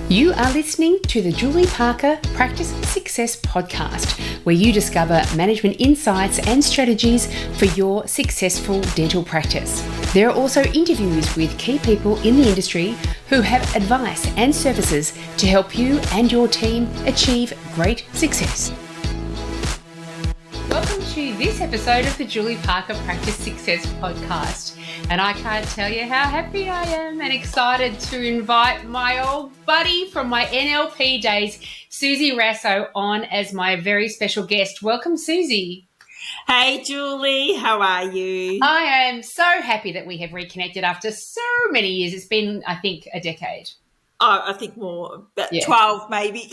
You are listening to the Julie Parker Practice Success Podcast, where you discover management insights and strategies for your successful dental practice. There are also interviews with key people in the industry who have advice and services to help you and your team achieve great success. Welcome to this episode of the Julie Parker Practice Success Podcast. And I can't tell you how happy I am and excited to invite my old buddy from my NLP days, Susie Raso, on as my very special guest. Welcome, Susie. Hey, Julie. How are you? I am so happy that we have reconnected after so many years. It's been, I think, a decade. Oh, I think more, about 12 maybe.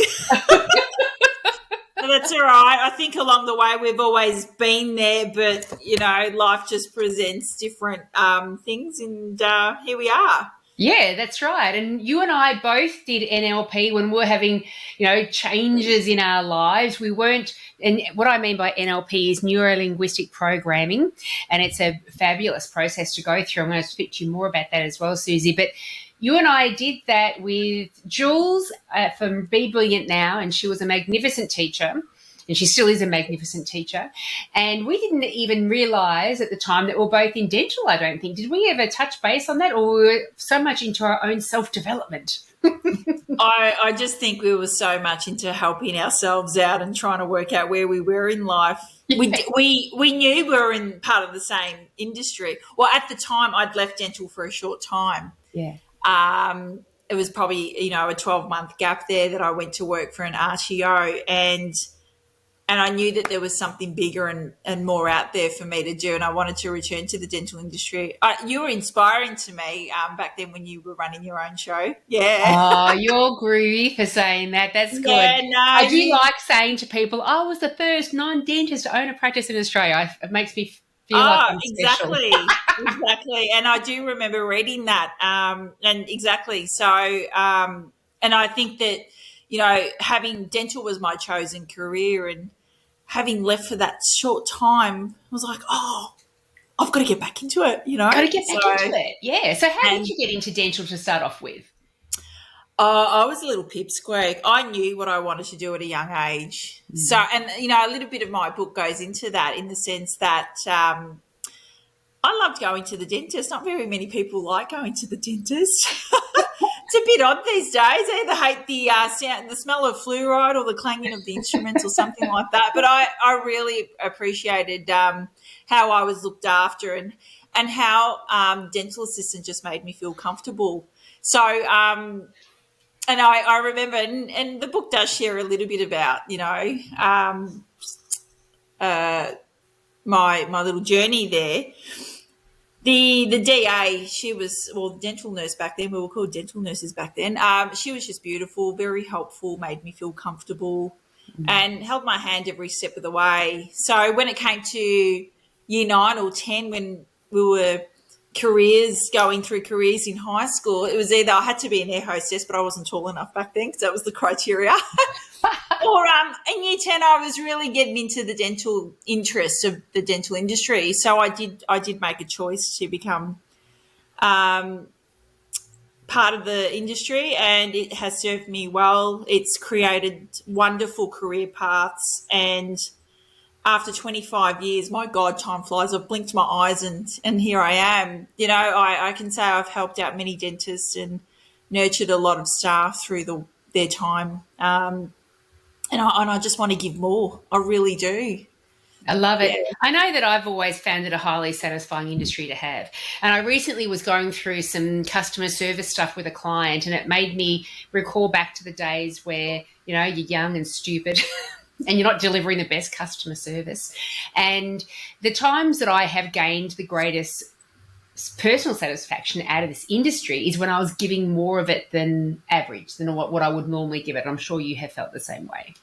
That's all right. I think along the way we've always been there, but, you know, life just presents different things, and here we are. Yeah, that's right. And you and I both did NLP when we were having, changes in our lives. We weren't, and what I mean by NLP is Neuro-Linguistic Programming, and it's a fabulous process to go through. I'm going to speak to you more about that as well, Susie. But you and I did that with Jules from Be Brilliant Now, and she was a magnificent teacher, and she still is a magnificent teacher. And we didn't even realise at the time that we're both in dental, I don't think. Did we ever touch base on that, or we were so much into our own self-development? I just think we were so much into helping ourselves out and trying to work out where we were in life. Yeah. We knew we were in part of the same industry. Well, at the time, I'd left dental for a short time. Yeah. It was probably, a 12-month gap there that I went to work for an RTO, and I knew that there was something bigger and more out there for me to do, and I wanted to return to the dental industry. You were inspiring to me back then when you were running your own show. Yeah. Oh, you're groovy for saying that. That's good. Yeah, no, I do like saying to people, I was the first non-dentist to own a practice in Australia. It makes me feel like I'm special. Exactly. And I do remember reading that. And exactly. So, and I think that, having dental was my chosen career, and having left for that short time, I was like, I've got to get back into it, Got to get back into it. Yeah. So how did you get into dental to start off with? I was a little pipsqueak. I knew what I wanted to do at a young age. Mm. So, and, a little bit of my book goes into that, in the sense that I loved going to the dentist. Not very many people like going to the dentist. It's a bit odd these days. They either hate the sound, the smell of fluoride, or the clanging of the instruments, or something like that. But I really appreciated how I was looked after, and how dental assistant just made me feel comfortable. So, and I remember, and the book does share a little bit about, my little journey there. The DA, she was, the dental nurse back then, we were called dental nurses back then. She was just beautiful, very helpful, made me feel comfortable, and held my hand every step of the way. So when it came to year 9 or 10, when we were going through careers in high school, it was either I had to be an air hostess, but I wasn't tall enough back then because that was the criteria. Or in year 10, I was really getting into the dental interest of the dental industry. So I did make a choice to become part of the industry, and it has served me well. It's created wonderful career paths, and after 25 years, my God, time flies. I've blinked my eyes and here I am. I can say I've helped out many dentists and nurtured a lot of staff through their time. And I just want to give more. I really do. I love it. Yeah. I know that I've always found it a highly satisfying industry to have. And I recently was going through some customer service stuff with a client, and it made me recall back to the days where, you're young and stupid and you're not delivering the best customer service. And the times that I have gained the greatest personal satisfaction out of this industry is when I was giving more of it than average, than what I would normally give it. I'm sure you have felt the same way.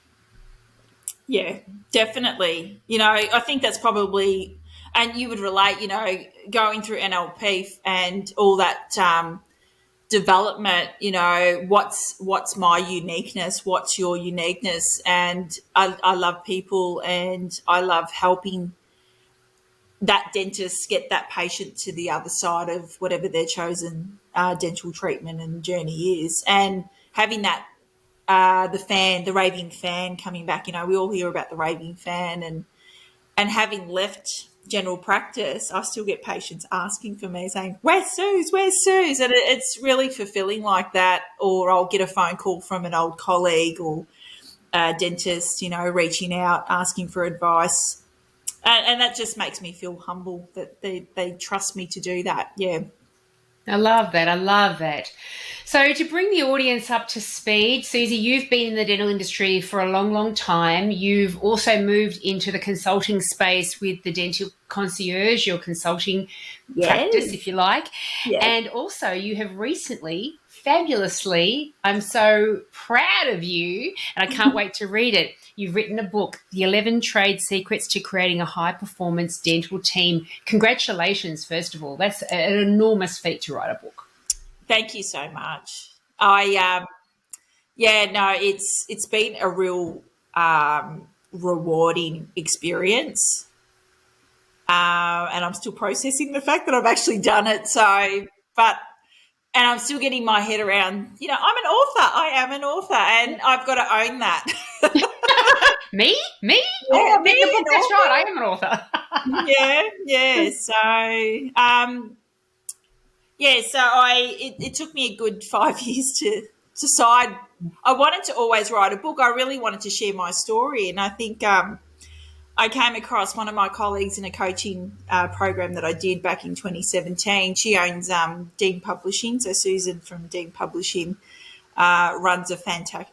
Yeah, definitely. I think that's probably, and you would relate, going through NLP and all that development, what's my uniqueness, what's your uniqueness. And I love people, and I love helping that dentist get that patient to the other side of whatever their chosen dental treatment and journey is. And having that the raving fan coming back. You know, we all hear about the raving fan, and having left general practice, I still get patients asking for me, saying, "Where's Suze? Where's Suze?" And it's really fulfilling like that. Or I'll get a phone call from an old colleague or a dentist, you know, reaching out, asking for advice. And that just makes me feel humble that they trust me to do that. Yeah. I love that. I love that. So, to bring the audience up to speed, Susie, you've been in the dental industry for a long, long time. You've also moved into the consulting space with the Dental Concierge, your consulting practice, if you like. Yeah. And also, you have recently, fabulously, I'm so proud of you, and I can't wait to read it. You've written a book, The 11 Trade Secrets to Creating a High-Performance Dental Team. Congratulations, first of all. That's an enormous feat to write a book. Thank you so much. It's been a real rewarding experience. And I'm still processing the fact that I've actually done it. And I'm still getting my head around, you know, I'm an author. I am an author, and I've got to own that. Me? Yeah, Oh, the book, that's right. I am an author. It took me a good 5 years to decide. I wanted to always write a book. I really wanted to share my story, and I think I came across one of my colleagues in a coaching program that I did back in 2017. She owns Dean Publishing, so Susan from Dean Publishing runs a fantastic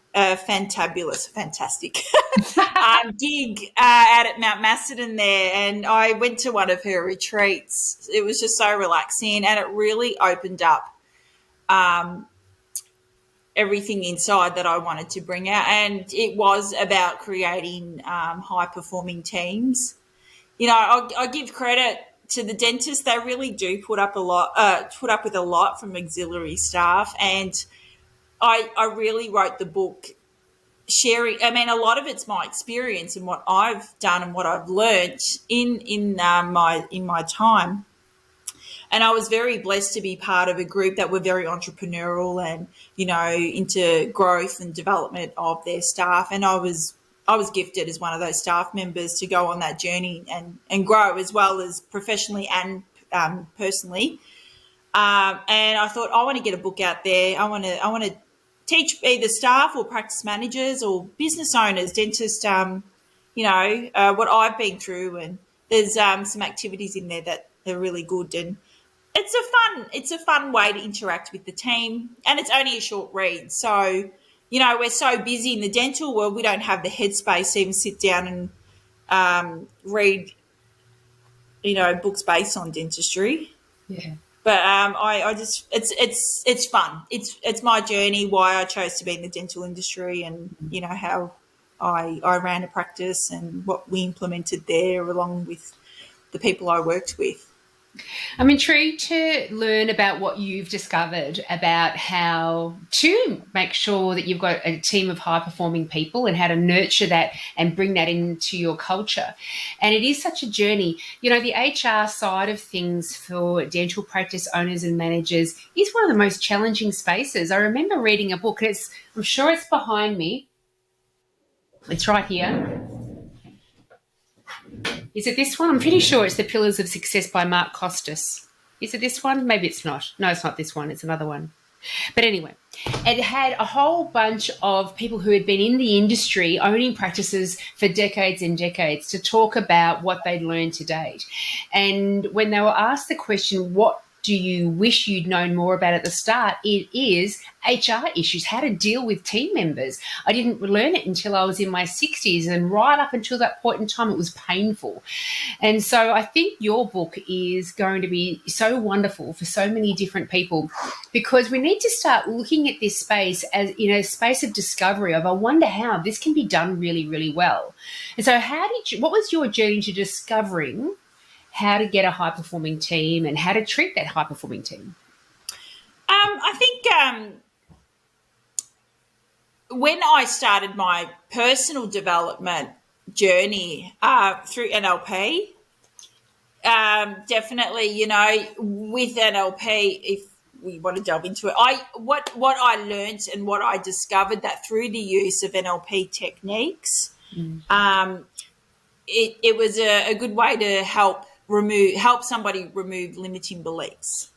gig out at Mount Macedon there, and I went to one of her retreats. It was just so relaxing, and it really opened up everything inside that I wanted to bring out, and it was about creating high-performing teams. You know, I give credit to the dentists; they really do put up with a lot from auxiliary staff, and I really wrote the book sharing. I mean, a lot of it's my experience and what I've done and what I've learned in my time. And I was very blessed to be part of a group that were very entrepreneurial and, you know, into growth and development of their staff. And I was gifted as one of those staff members to go on that journey and grow as well as professionally and personally. And I thought, I want to get a book out there. I want to teach either staff or practice managers or business owners, dentists, what I've been through. And there's some activities in there that are really good, and it's a fun way to interact with the team. And it's only a short read, so you know, we're so busy in the dental world, we don't have the headspace to even sit down and read, you know, books based on dentistry. Yeah. But I just it's fun. It's my journey, why I chose to be in the dental industry, and you know how I ran a practice and what we implemented there along with the people I worked with. I'm intrigued to learn about what you've discovered about how to make sure that you've got a team of high-performing people and how to nurture that and bring that into your culture. And it is such a journey. You know, the HR side of things for dental practice owners and managers is one of the most challenging spaces. I remember reading a book, and I'm sure it's behind me. It's right here. Is it this one? I'm pretty sure it's The Pillars of Success by Mark Costas. Is it this one? Maybe it's not. No, it's not this one. It's another one. But anyway, it had a whole bunch of people who had been in the industry owning practices for decades and decades to talk about what they'd learned to date. And when they were asked the question, what do you wish you'd known more about at the start? It is HR issues, how to deal with team members. I didn't learn it until I was in my 60s, and right up until that point in time, it was painful. And so I think your book is going to be so wonderful for so many different people, because we need to start looking at this space as, you know, a space of discovery of, I wonder how this can be done really, really well. And so what was your journey to discovering how to get a high-performing team and how to treat that high-performing team? I think when I started my personal development journey through NLP, definitely, you know, with NLP, if we want to delve into it. What I learned and what I discovered that through the use of NLP techniques, it was a good way to help somebody remove limiting beliefs.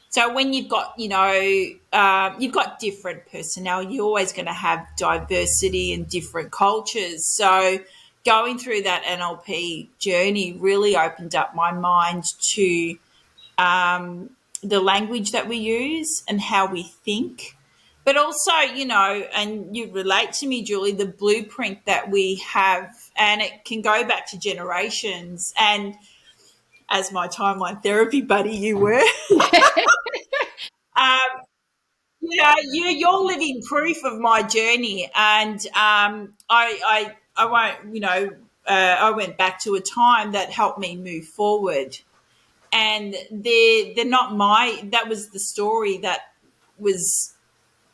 So when you've got, you've got different personnel, you're always going to have diversity and different cultures. So going through that NLP journey really opened up my mind to the language that we use and how we think. But also, and you relate to me, Julie, the blueprint that we have, and it can go back to generations. And as my timeline therapy buddy you were, you're living proof of my journey. And I won't, I went back to a time that helped me move forward. And they're not that was the story that was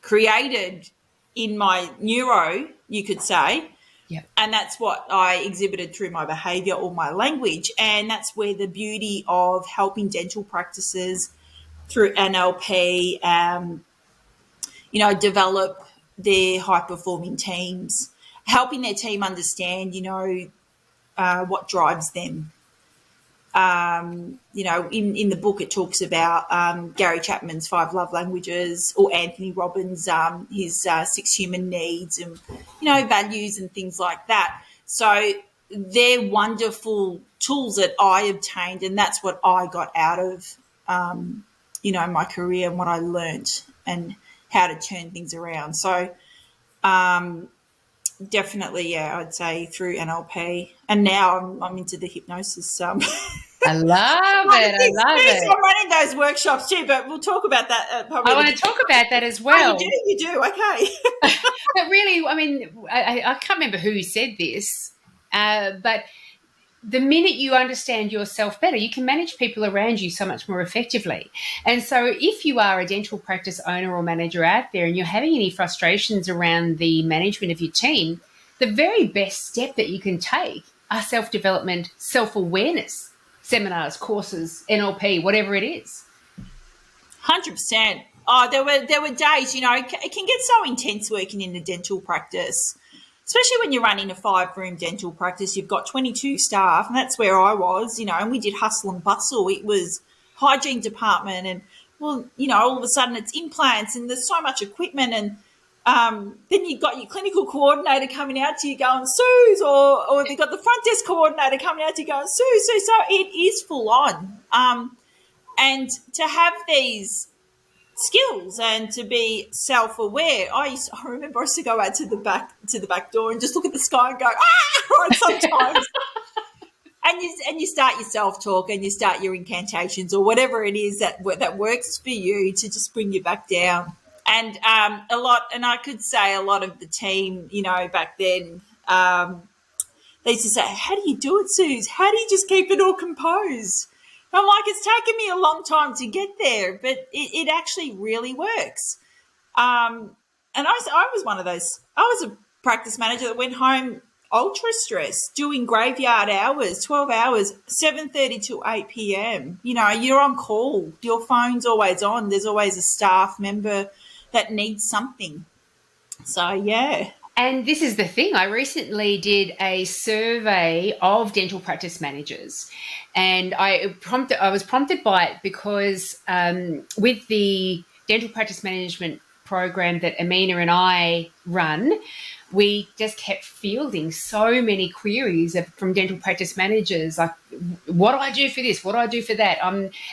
created in my neuro, you could say. Yep. And that's what I exhibited through my behaviour or my language. And that's where the beauty of helping dental practices through NLP, develop their high-performing teams, helping their team understand, what drives them. In the book it talks about Gary Chapman's 5 love languages, or Anthony Robbins' his 6 human needs, and values and things like that. So they're wonderful tools that I obtained, and that's what I got out of my career and what I learnt and how to turn things around. So definitely, I'd say through NLP, and now I'm into the hypnosis. I love it. I love it. I'm running those workshops too, but we'll talk about that probably. I want to talk about that as well. Oh, you do. Okay. But really, I mean, I can't remember who said this, but the minute you understand yourself better, you can manage people around you so much more effectively. And so if you are a dental practice owner or manager out there and you're having any frustrations around the management of your team, the very best step that you can take are self-development, self-awareness seminars, courses, NLP, whatever it is. 100%. Oh, there were days, it can get so intense working in a dental practice, especially when you're running a 5-room dental practice. You've got 22 staff, and that's where I was, and we did hustle and bustle. It was hygiene department, and, all of a sudden it's implants, and there's so much equipment, and then you've got your clinical coordinator coming out to you going, Suze, or they've got the front desk coordinator coming out to you going, Suze. So it is full on. And to have these skills and to be self-aware, I remember I used to go out to the back door and just look at the sky and go, right, sometimes. And you start your self-talk and you start your incantations or whatever it is that works for you to just bring you back down. And I could say a lot of the team, back then, they used to say, how do you do it, Suze? How do you just keep it all composed? And I'm like, it's taken me a long time to get there, but it actually really works. And I was one of those. I was a practice manager that went home ultra stressed, doing graveyard hours, 12 hours, 7:30 to 8 p.m. You're on call. Your phone's always on. There's always a staff member that needs something. So, yeah. And this is the thing. I recently did a survey of dental practice managers, and I was prompted by it because with the dental practice management program that Amina and I run, we just kept fielding so many queries from dental practice managers, like, what do I do for this? What do I do for that?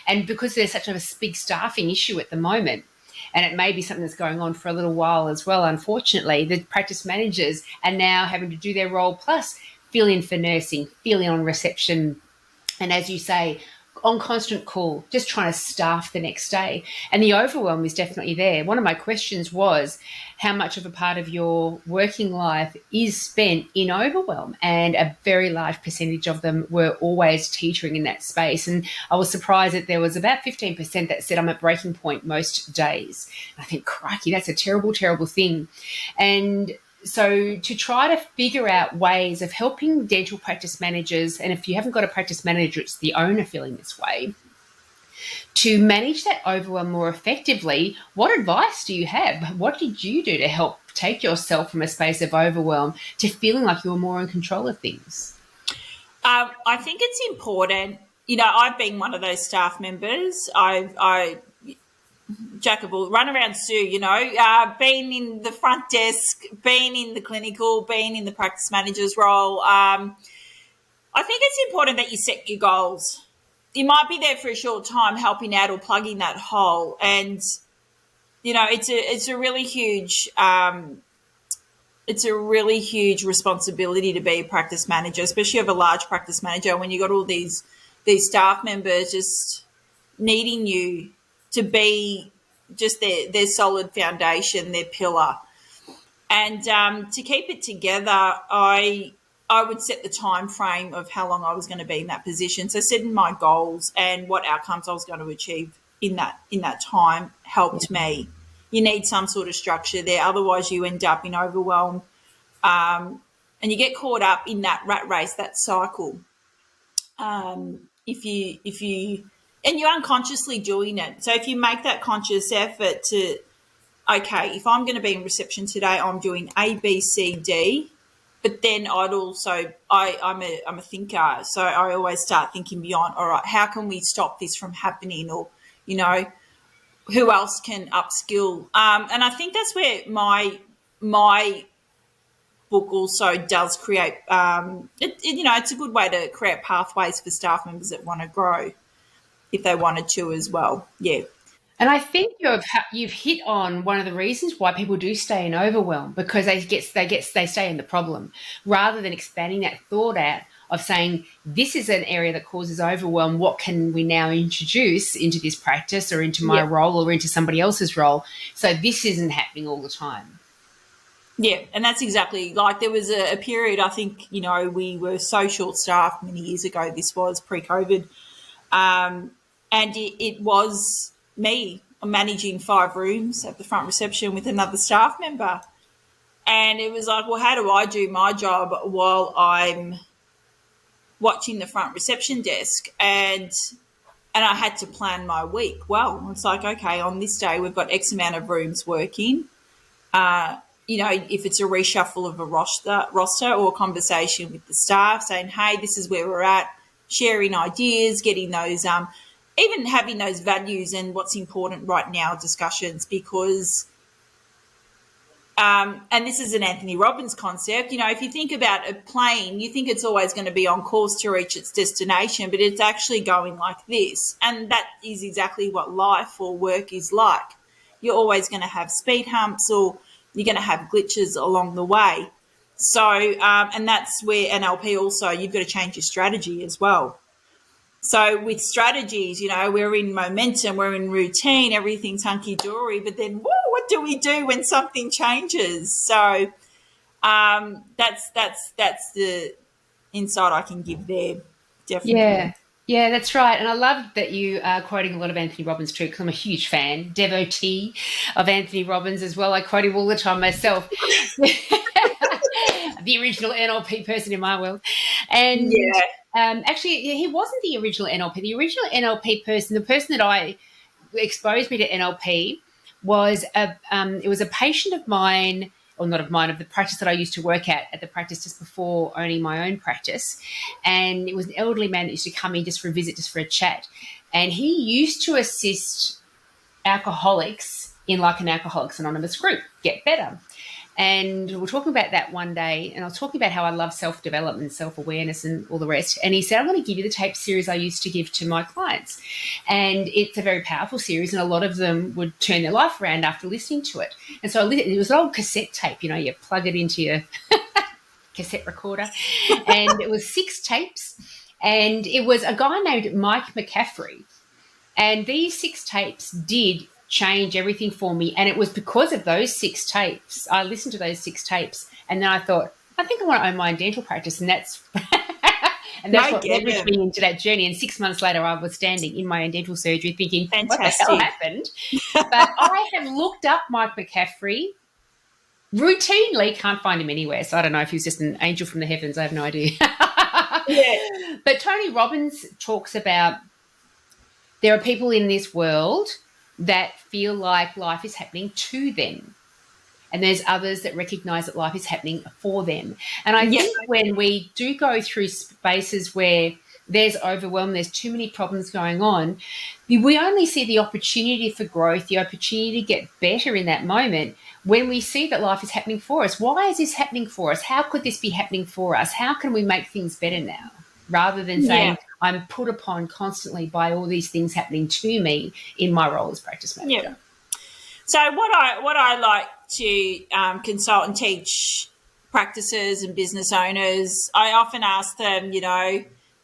And because there's such a big staffing issue at the moment, and it may be something that's going on for a little while as well, unfortunately, the practice managers are now having to do their role plus fill in for nursing, fill in on reception, and as you say, on constant call, just trying to staff the next day. And the overwhelm is definitely there. One of my questions was, how much of a part of your working life is spent in overwhelm? And a very large percentage of them were always teetering in that space. And I was surprised that there was about 15% that said, I'm at breaking point most days. And I think, crikey, that's a terrible, terrible thing. And so to try to figure out ways of helping dental practice managers, and if you haven't got a practice manager, it's the owner feeling this way, To manage that overwhelm more effectively, what advice do you have? What did you do to help take yourself from a space of overwhelm to feeling like you're more in control of things? I think it's important. I've been one of those staff members. I jack of all, run around Sue. Been in the front desk, been in the clinical, been in the practice manager's role. I think it's important that you set your goals. You might be there for a short time, helping out or plugging that hole, and it's a really huge. It's a really huge responsibility to be a practice manager, especially of a large practice manager, when you've got all these staff members just needing you to be just their solid foundation, their pillar. And to keep it together, I would set the time frame of how long I was going to be in that position. So setting my goals and what outcomes I was going to achieve in that time helped me. You need some sort of structure there, otherwise you end up in overwhelm, and you get caught up in that rat race, that cycle. If you and you're unconsciously doing it. So if you make that conscious effort to, okay, if I'm going to be in reception today, I'm doing A, B, C, D. But then I'm a thinker, so I always start thinking beyond. All right, how can we stop this from happening? Or who else can upskill? And I think that's where my book also does create. It's a good way to create pathways for staff members that want to grow, if they wanted to as well. Yeah. And I think you've hit on one of the reasons why people do stay in overwhelm, because they stay in the problem rather than expanding that thought out of saying, this is an area that causes overwhelm. What can we now introduce into this practice or into my role or into somebody else's role, so this isn't happening all the time? Yeah, and that's exactly, like, there was a period, I think, we were so short-staffed many years ago. This was pre-COVID. And it was me managing 5 rooms at the front reception with another staff member. And it was like, well, how do I do my job while I'm watching the front reception desk? And I had to plan my week. Well, it's like, okay, on this day we've got X amount of rooms working. If it's a reshuffle of a roster or a conversation with the staff saying, hey, this is where we're at, sharing ideas, getting those, even having those values and what's important right now discussions, because, and this is an Anthony Robbins concept, if you think about a plane, you think it's always going to be on course to reach its destination, but it's actually going like this. And that is exactly what life or work is like. You're always going to have speed humps, or you're going to have glitches along the way. So, and that's where NLP also, you've got to change your strategy as well. So with strategies, we're in momentum, we're in routine, everything's hunky-dory, but then, what do we do when something changes? So that's the insight I can give there, definitely. Yeah, that's right. And I love that you are quoting a lot of Anthony Robbins too, because I'm a huge fan, devotee of Anthony Robbins as well. I quote him all the time myself. The original NLP person in my world. And actually, he wasn't the original NLP. The original NLP person, the person that exposed me to NLP, was it was a patient of mine, or not of mine, of the practice that I used to work at the practice just before owning my own practice. And it was an elderly man that used to come in just for a visit, just for a chat. And he used to assist alcoholics in like an Alcoholics Anonymous group get better. And we were talking about that one day, and I was talking about how I love self-development, self-awareness and all the rest. And he said, I'm going to give you the tape series I used to give to my clients. And it's a very powerful series, and a lot of them would turn their life around after listening to it. And so it was an old cassette tape, you plug it into your cassette recorder. And it was 6 tapes. And it was a guy named Mike McCaffrey. And these 6 tapes did change everything for me. And it was because of those 6 tapes. I listened to those 6 tapes, and then I thought, I think I want to own my own dental practice. And that's what leveraged me into that journey. And 6 months later, I was standing in my own dental surgery thinking, Fantastic. What the hell happened? But I have looked up Mike McCaffrey routinely, can't find him anywhere. So I don't know if he was just an angel from the heavens. I have no idea. Yeah. But Tony Robbins talks about There are people in this world that feel like life is happening to them. And there's others that recognize that life is happening for them. And I Yeah. think when we do go through spaces where there's overwhelm, there's too many problems going on, we only see the opportunity for growth, the opportunity to get better in that moment when we see that life is happening for us. Why is this happening for us? How could this be happening for us? How can we make things better now? Rather than Yeah. saying, I'm put upon constantly by all these things happening to me in my role as practice Yeah. manager. So what I like to consult and teach practices and business owners, I often ask them,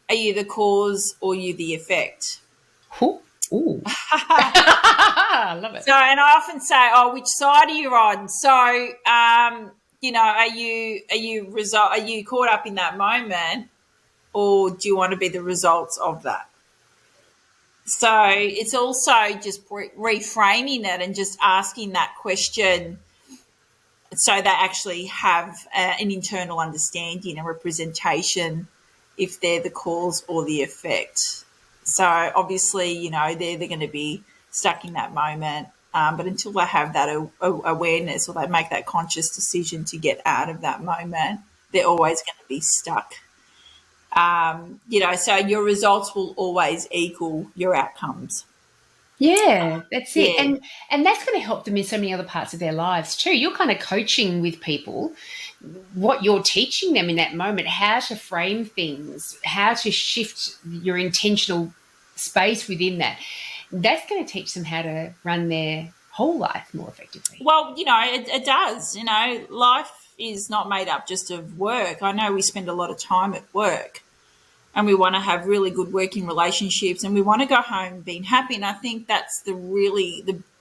are you the cause or you the effect? Ooh. Ooh. I love it. So, and I often say, oh, which side are you on? So, are you caught up in that moment, or do you want to be the results of that? So it's also just reframing it and just asking that question so they actually have an internal understanding and representation if they're the cause or the effect. So obviously, they're going to be stuck in that moment. But until they have that awareness or they make that conscious decision to get out of that moment, they're always going to be stuck. So your results will always equal your outcomes. Yeah, that's it. Yeah. And that's going to help them in so many other parts of their lives too. You're kind of coaching with people what you're teaching them in that moment, how to frame things, how to shift your intentional space within that. That's going to teach them how to run their whole life more effectively. Well, it does. Life is not made up just of work. I know we spend a lot of time at work and we want to have really good working relationships and we want to go home being happy. And I think that's the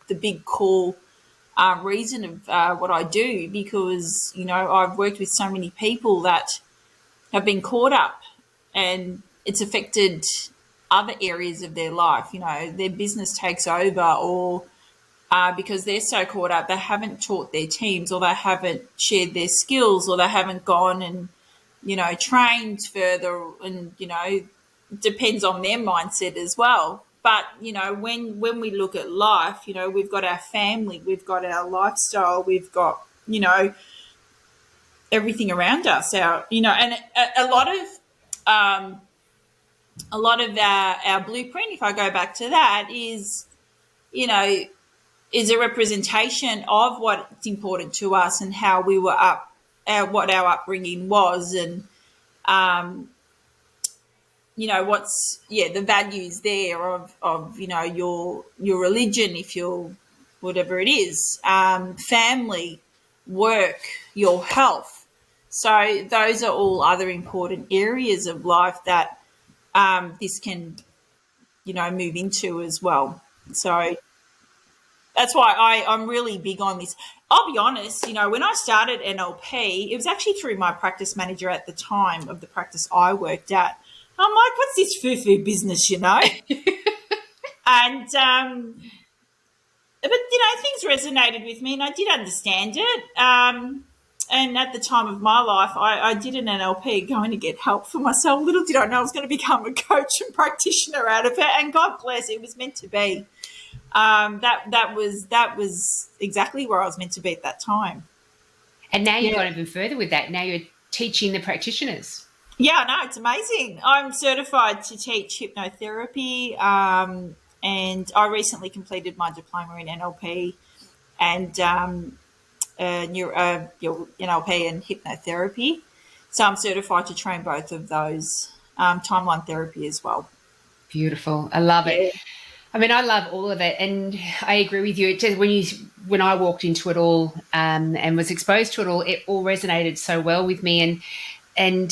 big core reason of what I do, because, I've worked with so many people that have been caught up and it's affected other areas of their life. Their business takes over, or because they're so caught up, they haven't taught their teams, or they haven't shared their skills, or they haven't gone and, trained further, and, depends on their mindset as well. But, when we look at life, we've got our family, we've got our lifestyle, we've got, everything around us, and a lot of our blueprint, if I go back to that, is a representation of what's important to us and how we were what our upbringing was, and the values there of your religion, if you're whatever it is, family, work, your health. So those are all other important areas of life that this can move into as well. So that's why I'm really big on this. I'll be honest, when I started NLP, it was actually through my practice manager at the time of the practice I worked at. I'm like, what's this foo-foo business, And, but, things resonated with me and I did understand it. And at the time of my life, I did an NLP going to get help for myself. Little did I know I was going to become a coach and practitioner out of it. And God bless, it was meant to be. That was exactly where I was meant to be at that time. And now you've gone even further with that. Now you're teaching the practitioners. Yeah, no, it's amazing. I'm certified to teach hypnotherapy, and I recently completed my diploma in NLP and NLP and hypnotherapy. So I'm certified to train both of those, timeline therapy as well. Beautiful. I love it. I mean, I love all of it, and I agree with you. It just, when I walked into it all and was exposed to it all resonated so well with me. And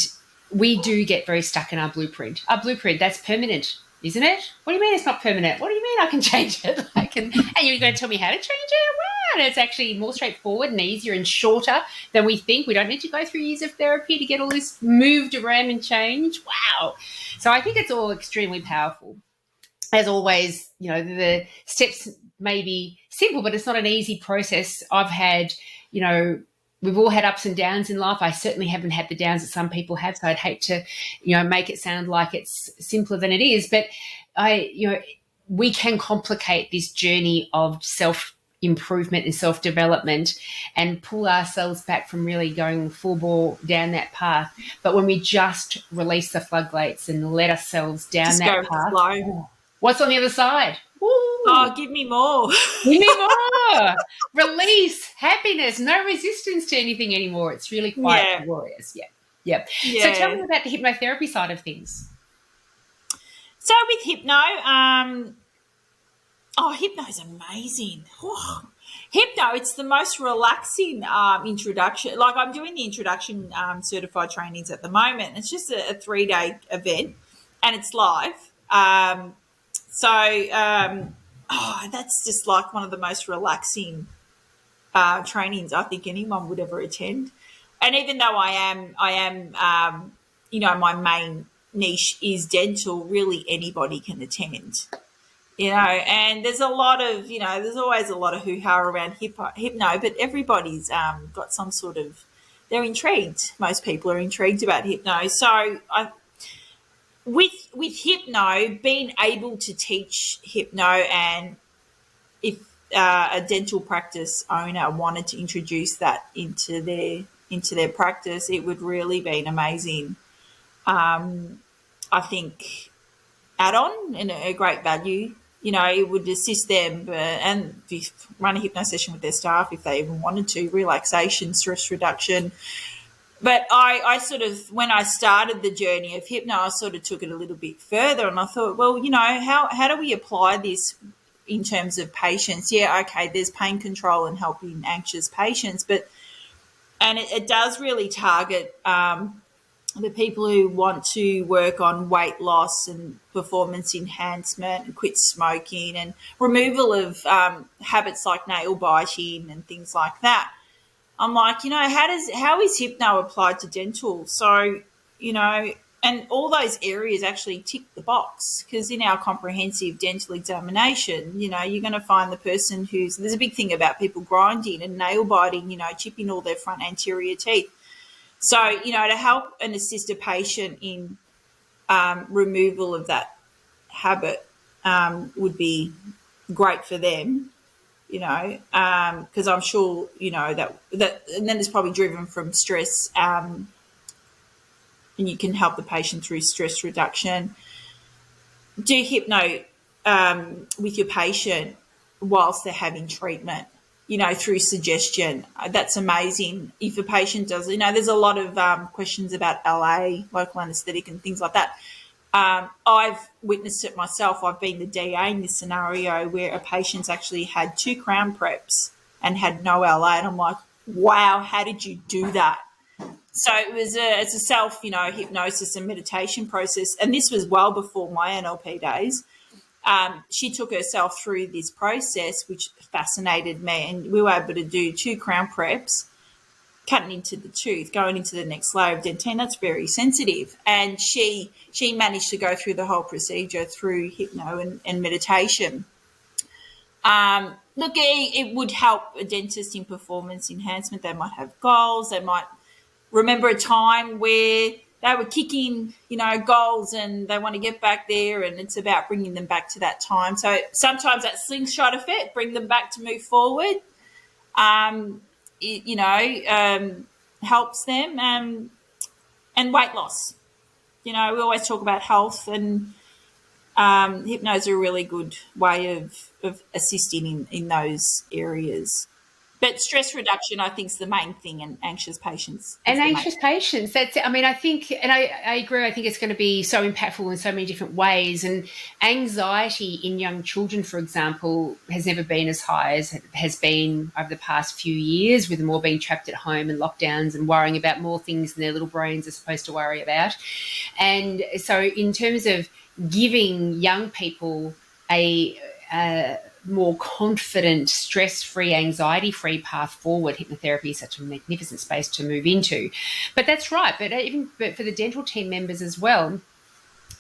we do get very stuck in our blueprint. Our blueprint, that's permanent, isn't it? What do you mean it's not permanent? What do you mean I can change it? And you're going to tell me how to change it? Wow! And it's actually more straightforward and easier and shorter than we think. We don't need to go through years of therapy to get all this moved around and changed. Wow! So I think it's all extremely powerful. As always, the steps may be simple, but it's not an easy process. I've had, we've all had ups and downs in life. I certainly haven't had the downs that some people have, so I'd hate to, make it sound like it's simpler than it is. But we can complicate this journey of self-improvement and self-development and pull ourselves back from really going full bore down that path. But when we just release the floodgates and let ourselves down Just go that with the path, flow. what's on the other side? Woo! Oh, give me more. Give me more. Release, happiness, no resistance to anything anymore. It's really quite Yeah. glorious. Yeah. Yeah. So tell me Yeah. about the hypnotherapy side of things. So with hypno, hypno is amazing. Hypno, it's the most relaxing introduction. Like, I'm doing the introduction certified trainings at the moment. It's just a 3-day event, and it's live. That's just like one of the most relaxing trainings I think anyone would ever attend. And even though I am, my main niche is dental, really anybody can attend. And there's a lot of, there's always a lot of hoo-ha around hypno, but everybody's got some sort of, they're intrigued. Most people are intrigued about hypno. So with hypno, being able to teach hypno, and if a dental practice owner wanted to introduce that into their practice, it would really be an amazing, I think, add-on and a great value. It would assist them and run a hypno session with their staff if they even wanted to, relaxation, stress reduction. But I sort of, when I started the journey of hypno, I sort of took it a little bit further, and I thought, well, how do we apply this in terms of patients? Yeah, okay, there's pain control and helping anxious patients, and it does really target the people who want to work on weight loss and performance enhancement and quit smoking and removal of habits like nail biting and things like that. I'm like, how is hypno applied to dental? So, and all those areas actually tick the box, because in our comprehensive dental examination, you're going to find the person there's a big thing about people grinding and nail biting, chipping all their front anterior teeth. So, to help and assist a patient in removal of that habit would be great for them, because I'm sure, that and then it's probably driven from stress, and you can help the patient through stress reduction. Do hypno with your patient whilst they're having treatment, through suggestion. That's amazing. If a patient does, there's a lot of questions about LA, local anaesthetic and things like that. I've witnessed it myself. I've been the DA in this scenario where a patient's actually had 2 crown preps and had no LA, and I'm like, wow, how did you do that? So it's a self, hypnosis and meditation process, and this was well before my NLP days. She took herself through this process, which fascinated me, and we were able to do 2 crown preps, cutting into the tooth, going into the next layer of dentine. That's very sensitive, and she managed to go through the whole procedure through hypno and meditation. Look, it would help a dentist in performance enhancement. They might have goals. They might remember a time where they were kicking, goals, and they want to get back there, and it's about bringing them back to that time. So sometimes that slingshot effect, bring them back to move forward, helps them, and weight loss. We always talk about health, and hypno is a really good way of assisting in those areas. But stress reduction, I think, is the main thing, and anxious patients. And anxious patients, that's it. I mean, I think, and I agree, I think it's going to be so impactful in so many different ways. And anxiety in young children, for example, has never been as high as it has been over the past few years, with them all being trapped at home and lockdowns and worrying about more things than their little brains are supposed to worry about. And so in terms of giving young people a more confident, stress-free, anxiety-free path forward, hypnotherapy is such a magnificent space to move into. But that's right. But for the dental team members as well,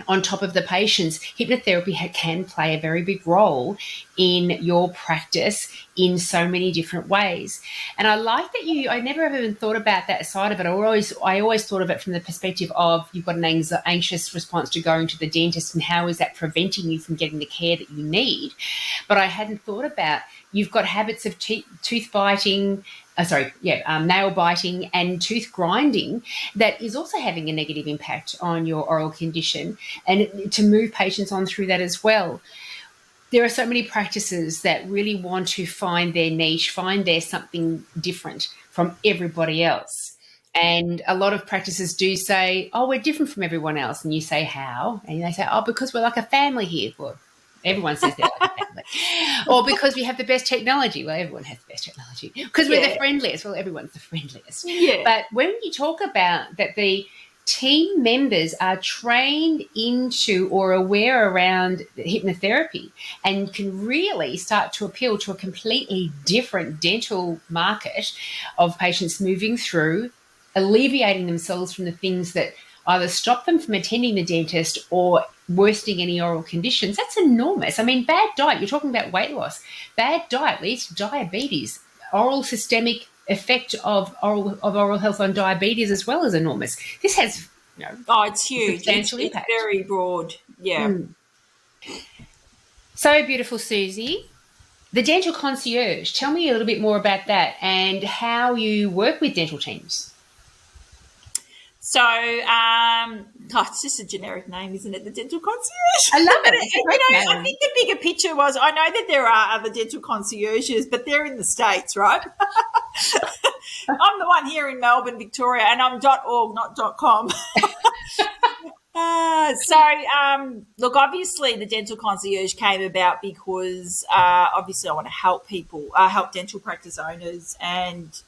on top of the patients, hypnotherapy can play a very big role in your practice in so many different ways. And I like that I never even thought about that side of it. I always thought of it from the perspective of you've got an anxious response to going to the dentist, and how is that preventing you from getting the care that you need? But I hadn't thought about you've got habits of tooth biting, nail biting and tooth grinding that is also having a negative impact on your oral condition, and to move patients on through that as well. There are so many practices that really want to find their niche, find their something different from everybody else. And a lot of practices do say, oh, we're different from everyone else. And you say, how? And they say, oh, because we're like a family here. Well, everyone says they're like a family. Or because we have the best technology. Well, everyone has the best technology. Because we're the friendliest. Well, everyone's the friendliest. Yeah. But when you talk about that the team members are trained into or aware around hypnotherapy and can really start to appeal to a completely different dental market of patients moving through, alleviating themselves from the things that either stop them from attending the dentist or worsening any oral conditions, that's enormous. I mean, bad diet, you're talking about weight loss. Bad diet leads to diabetes. Oral systemic effect of oral health on diabetes as well is enormous. This has, it's huge. Substantial impact. It's very broad. Yeah. So beautiful, Susie. The Dental Concierge, tell me a little bit more about that and how you work with dental teams. So, it's just a generic name, isn't it? The Dental Concierge. I love it. I think the bigger picture was, I know that there are other dental concierges, but they're in the States, right? I'm the one here in Melbourne, Victoria, and I'm .org, not .com. Look, obviously the Dental Concierge came about because obviously I want to help people, help dental practice owners and,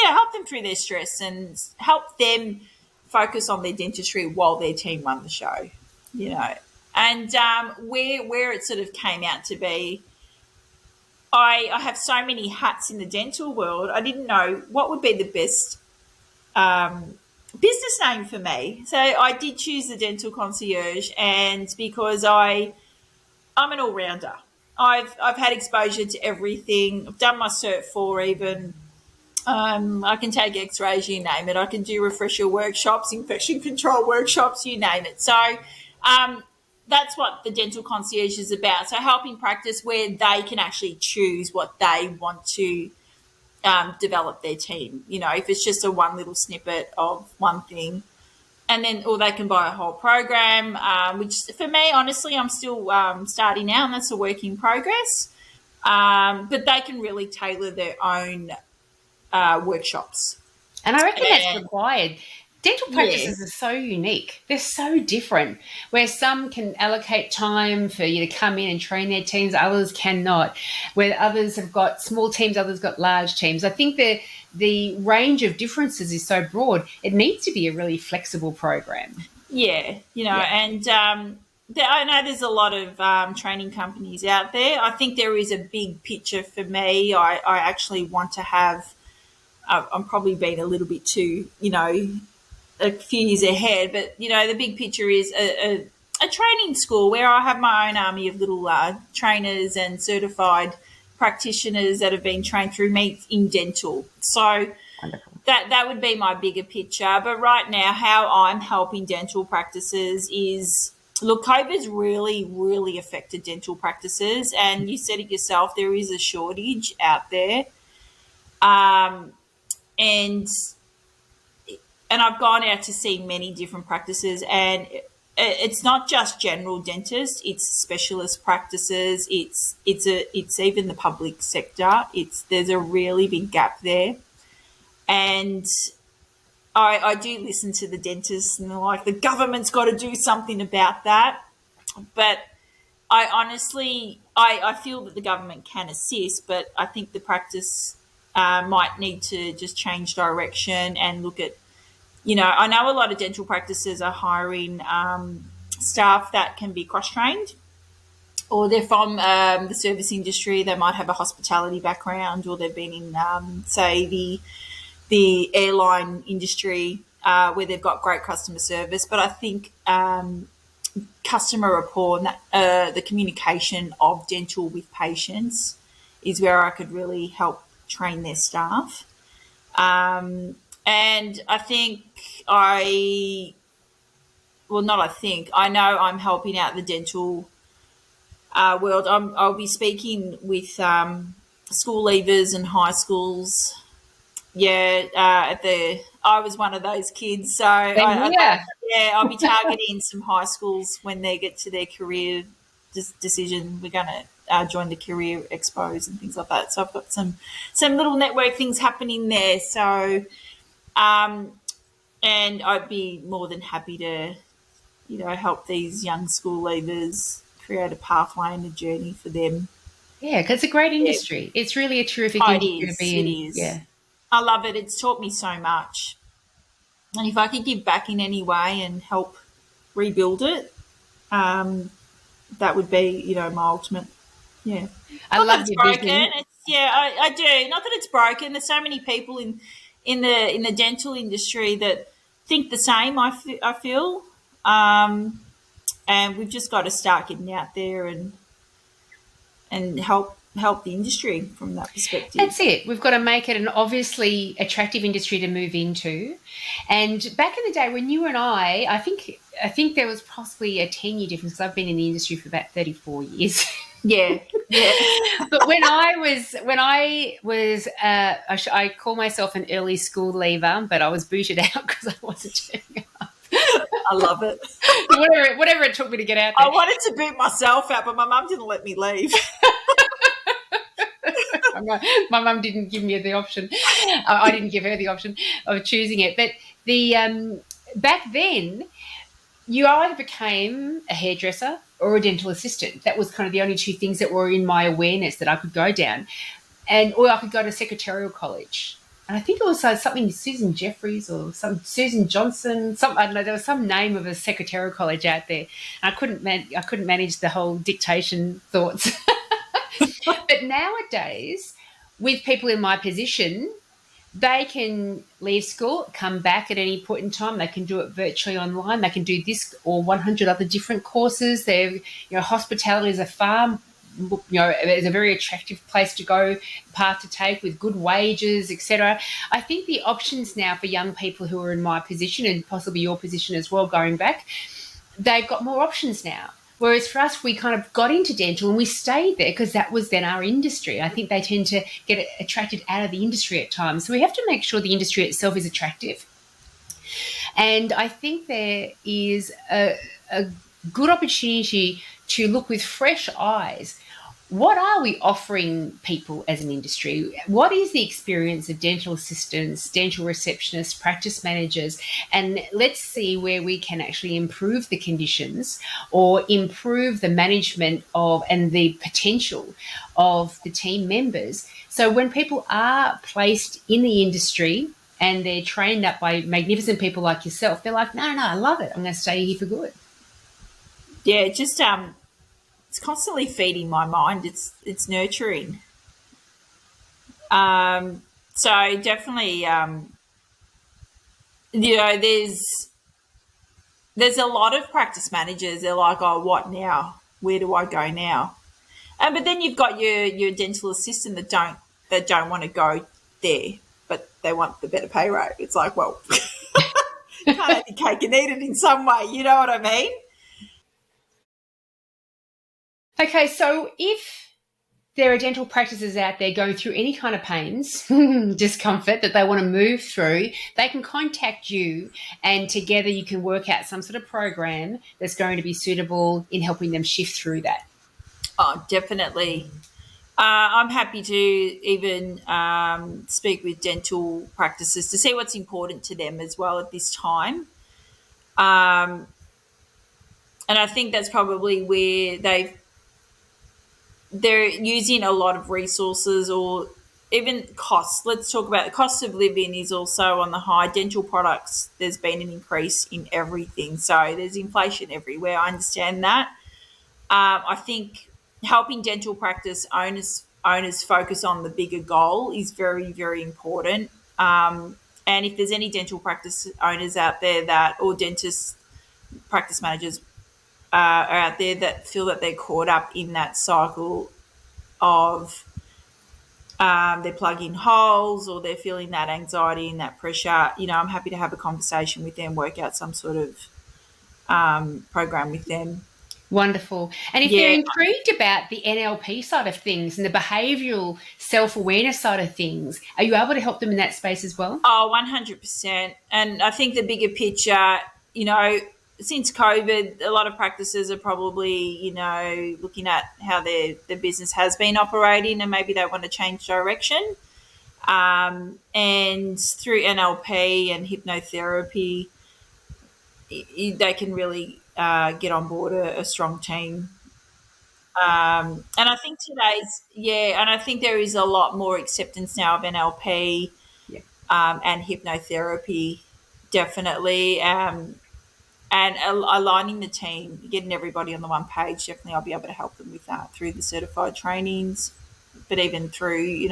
help them through their stress and help them focus on their dentistry while their team run the show, And where it sort of came out to be, I have so many hats in the dental world, I didn't know what would be the best business name for me. So I did choose the Dental Concierge, and because I'm an all-rounder. I've had exposure to everything. I've done my Cert 4 even. I can take x-rays, you name it. I can do refresher workshops, infection control workshops, you name it. So that's what the Dental Concierge is about. So helping practice where they can actually choose what they want to develop their team. If it's just a one little snippet of one thing, or they can buy a whole program, which for me, honestly, I'm still starting out, and that's a work in progress. But they can really tailor their own workshops. And I reckon that's required. Dental practices are so unique. They're so different, where some can allocate time for you to come in and train their teams, others cannot, where others have got small teams, others got large teams. I think the range of differences is so broad, it needs to be a really flexible program. And I know there's a lot of training companies out there. I think there is a big picture for me. I actually want to have, I'm probably being a little bit too, a few years ahead, but the big picture is a training school where I have my own army of little trainers and certified practitioners that have been trained through me in dental. So wonderful. That would be my bigger picture. But right now, how I'm helping dental practices is, look, COVID's really, really affected dental practices, and you said it yourself, there is a shortage out there. And I've gone out to see many different practices, and it's not just general dentists; it's specialist practices. It's even the public sector. There's a really big gap there, and I do listen to the dentists, and they're like, the government's got to do something about that. But I honestly, I feel that the government can assist, but I think the practice might need to just change direction and look at. I know a lot of dental practices are hiring staff that can be cross-trained, or they're from the service industry. They might have a hospitality background, or they've been in, say, the airline industry where they've got great customer service. But I think customer rapport and the communication of dental with patients is where I could really help train their staff. And I think I know I'm helping out the dental world. I'll be speaking with school leavers and high schools. Yeah, I was one of those kids, so Yeah. I'll be targeting some high schools when they get to their career decision. We're going to join the career expos and things like that. So I've got some little network things happening there. So, and I'd be more than happy to, help these young school leavers create a pathway and a journey for them. Yeah, because it's a great Yeah. industry. It's really a terrific Oh, it industry to is. be It in. is. Yeah. I love it. It's taught me so much. And if I could give back in any way and help rebuild it, that would be, my ultimate. Yeah. I Not that love it's your broken. vision. I do. Not that it's broken. There's so many people in the dental industry that think the same. I feel, and we've just got to start getting out there and help the industry from that perspective. That's it. We've got to make it an obviously attractive industry to move into. And back in the day when you and I think there was possibly a 10-year difference because I've been in the industry for about 34 years. Yeah, yeah. But I call myself an early school leaver, but I was booted out because I wasn't turning up. I love it. Whatever it took me to get out I there. wanted to boot myself out, but my mum didn't let me leave. My mum didn't give me the option. I didn't give her the option of choosing it. But the back then, you either became a hairdresser or a dental assistant. That was kind of the only two things that were in my awareness that I could go down, or I could go to secretarial college. And I think it was something Susan Jeffries or some Susan Johnson. I don't know. There was some name of a secretarial college out there. And I couldn't manage the whole dictation thoughts. But nowadays, with people in my position, they can leave school, come back at any point in time. They can do it virtually online. They can do this or 100 other different courses. Hospitality is is a very attractive place to go, path to take with good wages, etc. I think the options now for young people who are in my position and possibly your position as well, going back, they've got more options now. Whereas for us, we kind of got into dental and we stayed there because that was then our industry. I think they tend to get attracted out of the industry at times. So we have to make sure the industry itself is attractive. And I think there is a good opportunity to look with fresh eyes. What are we offering people as an industry? What is the experience of dental assistants, dental receptionists, practice managers? And let's see where we can actually improve the conditions or improve the management of and the potential of the team members. So when people are placed in the industry and they're trained up by magnificent people like yourself, they're like, no, I love it. I'm going to stay here for good. Yeah, just it's constantly feeding my mind. It's nurturing. So definitely, there's a lot of practice managers. They're like, oh, what now? Where do I go now? But then you've got your dental assistant that don't want to go there, but they want the better pay rate. It's like, well, can't have your cake and eat it in some way. You know what I mean? Okay, so if there are dental practices out there going through any kind of pains, discomfort that they want to move through, they can contact you and together you can work out some sort of program that's going to be suitable in helping them shift through that. Oh, definitely. I'm happy to even speak with dental practices to see what's important to them as well at this time. And I think that's probably where they're using a lot of resources or even costs. Let's talk about the cost of living is also on the high. Dental products, there's been an increase in everything. So there's inflation everywhere. I understand that. I think helping dental practice owners focus on the bigger goal is very, very important. And if there's any dental practice owners out there or dentist practice managers are out there that feel that they're caught up in that cycle of they're plugging holes or they're feeling that anxiety and that pressure, I'm happy to have a conversation with them, work out some sort of program with them. Wonderful. And if they're Yeah. intrigued about the NLP side of things and the behavioural self-awareness side of things, are you able to help them in that space as well? Oh, 100%. And I think the bigger picture, since COVID, a lot of practices are probably, looking at how their business has been operating and maybe they want to change direction. And through NLP and hypnotherapy, they can really get on board a strong team. And I think and I think there is a lot more acceptance now of NLP Yeah. and hypnotherapy, definitely. And aligning the team, getting everybody on the one page, definitely I'll be able to help them with that through the certified trainings, but even through,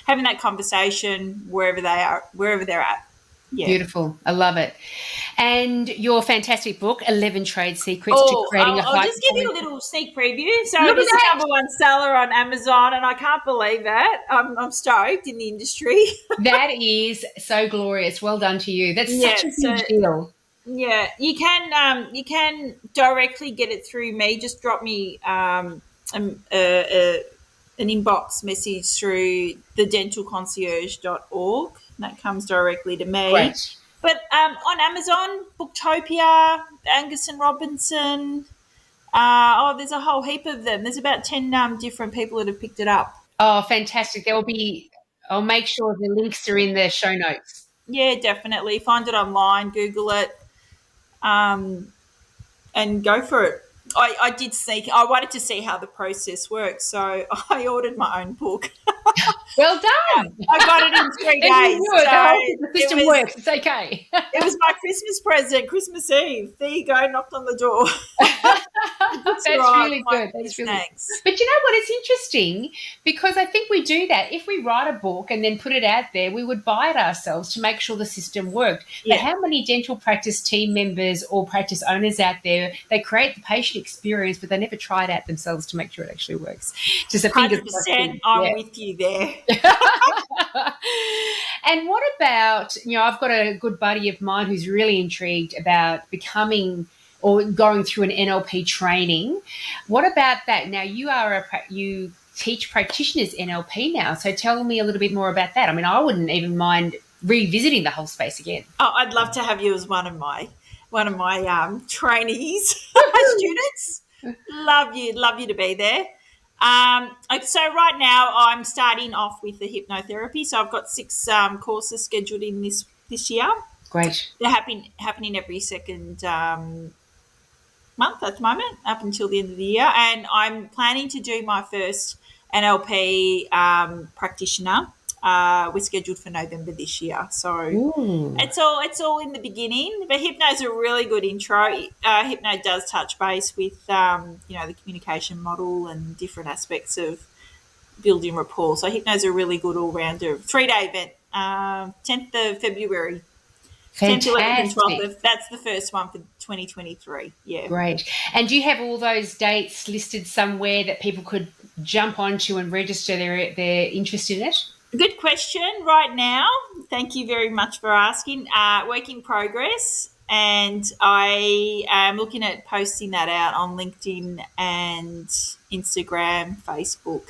having that conversation wherever they're at. Yeah. Beautiful. I love it. And your fantastic book, 11 Trade Secrets to Creating a I'll High just give you a Performance. little sneak preview. So Look it at is the that. number one seller on Amazon, and I can't believe that. I'm stoked in the industry. That is so glorious. Well done to you. That's Yeah, such a so huge deal. yeah, you can directly get it through me. Just drop me an inbox message through the dentalconcierge.org. That comes directly to me. Great. But on Amazon, Booktopia, Angus and Robinson, there's a whole heap of them. There's about 10 different people that have picked it up. Oh, fantastic. I'll make sure the links are in the show notes. Yeah, definitely. Find it online, Google it, and go for it. I did I wanted to see how the process works, so I ordered my own book. Well done. I got it in 3 Then you days. knew it. So The system works. It's okay. it was my Christmas present, Christmas Eve. There you go, knocked on the door. That's really good. That's really good. Thanks. But you know what? It's interesting because I think we do that. If we write a book and then put it out there, we would buy it ourselves to make sure the system worked. But Yeah. how many dental practice team members or practice owners out there, they create the patient experience, but they never try it out themselves to make sure it actually works? Just a fingers crossed 100%. thing. I'm Yeah. with you there. And what about, I've got a good buddy of mine who's really intrigued about becoming or going through an NLP training. What about that? Now, you teach practitioners NLP now, so tell me a little bit more about that. I mean, I wouldn't even mind revisiting the whole space again. Oh, I'd love to have you as one of my trainees, students. Love you to be there. So right now I'm starting off with the hypnotherapy. So I've got 6 courses scheduled in this year. Great. They're happening every second month at the moment, up until the end of the year. And I'm planning to do my first NLP practitioner. We're scheduled for November this year, so Ooh. it's all in the beginning. But Hypno's a really good intro. Hypno does touch base with the communication model and different aspects of building rapport. So Hypno's a really good all rounder. 3-day event, 10th of February. Fantastic. 10th, 11th, and 12th. That's the first one for 2023. Yeah. Great. And do you have all those dates listed somewhere that people could jump onto and register their interest in it? Good question. Right now, thank you very much for asking. Work in progress, and I am looking at posting that out on LinkedIn and Instagram, Facebook.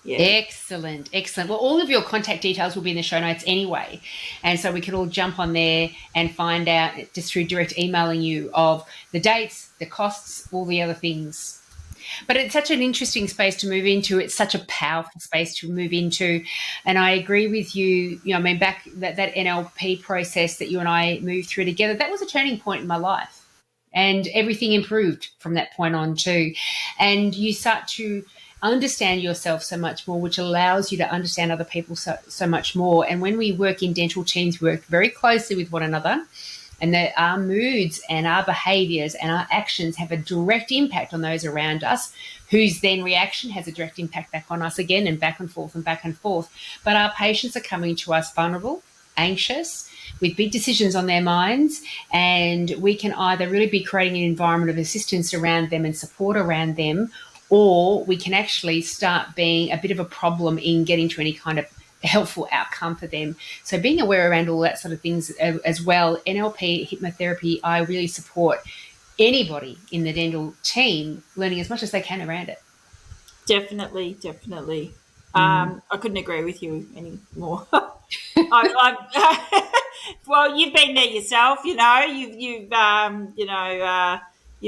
Yeah. Excellent. Well, all of your contact details will be in the show notes anyway. And so we can all jump on there and find out just through direct emailing you of the dates, the costs, all the other things. But it's such an interesting space to move into. It's such a powerful space to move into. And I agree with you. Back that NLP process that you and I moved through together, that was a turning point in my life. And everything improved from that point on too. And you start to understand yourself so much more, which allows you to understand other people so much more. And when we work in dental teams, we work very closely with one another, and that our moods and our behaviours and our actions have a direct impact on those around us, whose then reaction has a direct impact back on us again, and back and forth and back and forth. But our patients are coming to us vulnerable, anxious, with big decisions on their minds, and we can either really be creating an environment of assistance around them and support around them, or we can actually start being a bit of a problem in getting to any kind of helpful outcome for them. So being aware around all that sort of things as well. NLP, hypnotherapy, I really support anybody in the dental team learning as much as they can around it. Definitely. I couldn't agree with you anymore. Well, you've been there yourself, you've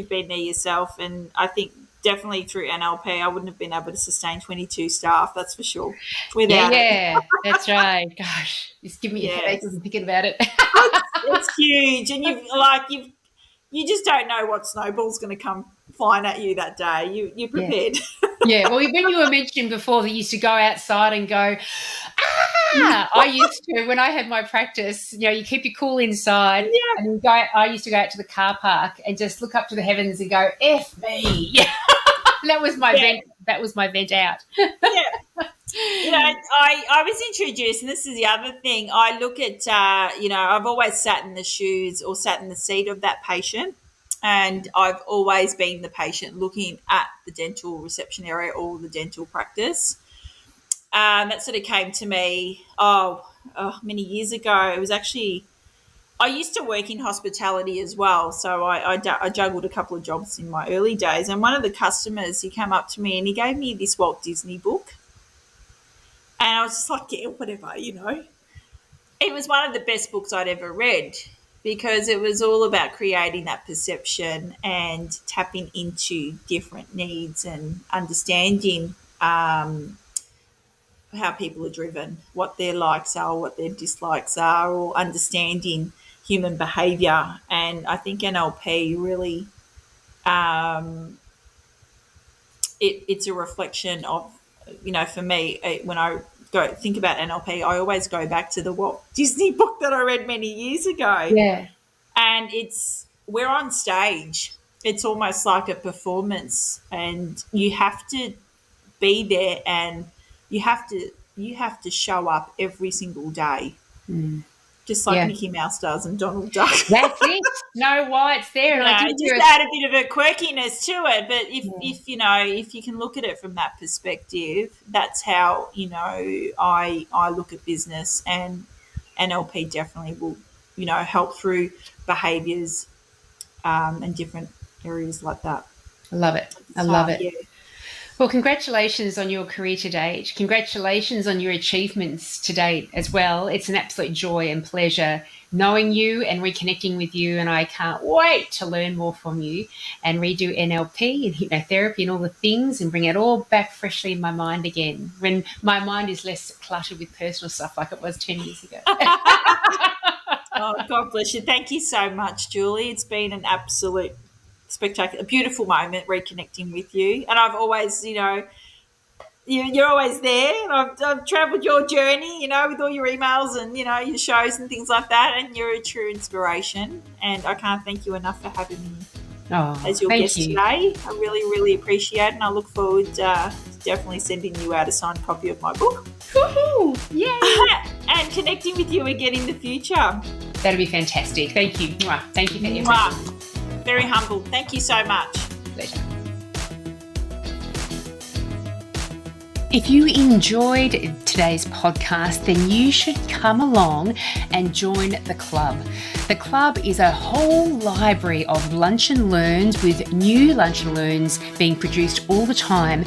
been there yourself, and I think definitely through NLP, I wouldn't have been able to sustain 22 staff. That's for sure. Without it, That's right. Gosh, it's giving me a headache even thinking about it. it's huge, and you just don't know what snowball's going to come flying at you that day. You're prepared. Yeah. Well, when you were mentioning before that you used to go outside and go, I used to, when I had my practice, you keep your cool inside, and I used to go out to the car park and just look up to the heavens and go, F me. That was my vent. That was my vent out. I was introduced, and this is the other thing. I look at, I've always sat in the shoes or sat in the seat of that patient, and I've always been the patient looking at the dental reception area or the dental practice. That sort of came to me, many years ago. It was actually, I used to work in hospitality as well, so I juggled a couple of jobs in my early days. And one of the customers, he came up to me and he gave me this Walt Disney book. And I was just like, yeah, whatever, It was one of the best books I'd ever read because it was all about creating that perception and tapping into different needs and understanding how people are driven, what their likes are, what their dislikes are, or understanding human behaviour. And I think NLP really, it's a reflection of, for me, when I go think about NLP, I always go back to the Walt Disney book that I read many years ago. Yeah. And we're on stage. It's almost like a performance, and you have to be there, and you have to show up every single day. Just like Mickey Mouse does and Donald Duck. That's it. Snow White's there. And just add a bit of a quirkiness to it. But if you can look at it from that perspective, that's how, I look at business, and NLP definitely will, help through behaviours and different areas like that. I love it. I love it. Yeah. Well, congratulations on your career to date. Congratulations on your achievements to date as well. It's an absolute joy and pleasure knowing you and reconnecting with you, and I can't wait to learn more from you and redo NLP and hypnotherapy and all the things and bring it all back freshly in my mind again when my mind is less cluttered with personal stuff like it was 10 years ago. Oh, God bless you. Thank you so much, Julie. It's been an absolute spectacular, beautiful moment reconnecting with you. And I've always, you're always there. And I've travelled your journey, with all your emails and, your shows and things like that. And you're a true inspiration. And I can't thank you enough for having me as your guest today. I really, really appreciate it. And I look forward to definitely sending you out a signed copy of my book. Woohoo! Yay! And connecting with you again in the future. That'd be fantastic. Thank you. Thank you for everything. Very humble. Thank you so much. Pleasure. If you enjoyed today's podcast, then you should come along and join the club. The club is a whole library of lunch and learns with new lunch and learns being produced all the time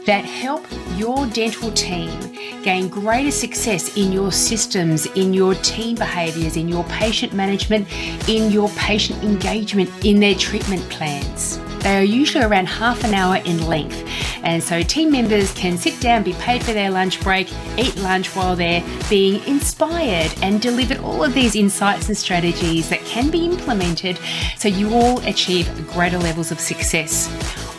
that help your dental team gain greater success in your systems, in your team behaviours, in your patient management, in your patient engagement, in their treatment plans. They are usually around half an hour in length, and so team members can sit down, be paid for their lunch break, eat lunch while they're being inspired and delivered all of these insights and strategies that can be implemented so you all achieve greater levels of success.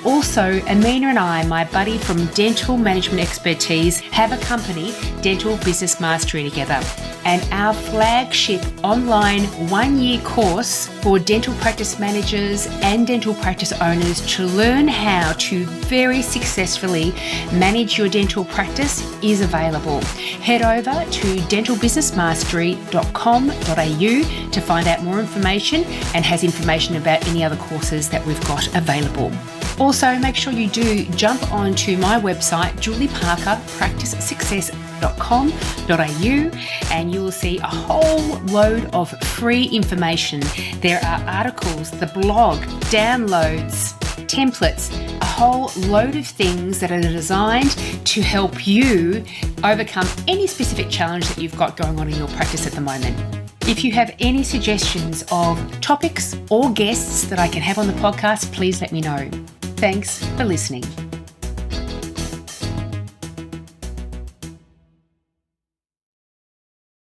Also, Amina and I, my buddy from Dental Management Expertise, have a company, Dental Business Mastery, together. And our flagship online 1-year course for dental practice managers and dental practice owners to learn how to very successfully manage your dental practice is available. Head over to dentalbusinessmastery.com.au to find out more information, and has information about any other courses that we've got available. Also, make sure you do jump onto my website, julieparkerpracticesuccess.com.au, and you will see a whole load of free information. There are articles, the blog, downloads, templates, a whole load of things that are designed to help you overcome any specific challenge that you've got going on in your practice at the moment. If you have any suggestions of topics or guests that I can have on the podcast, please let me know. Thanks for listening.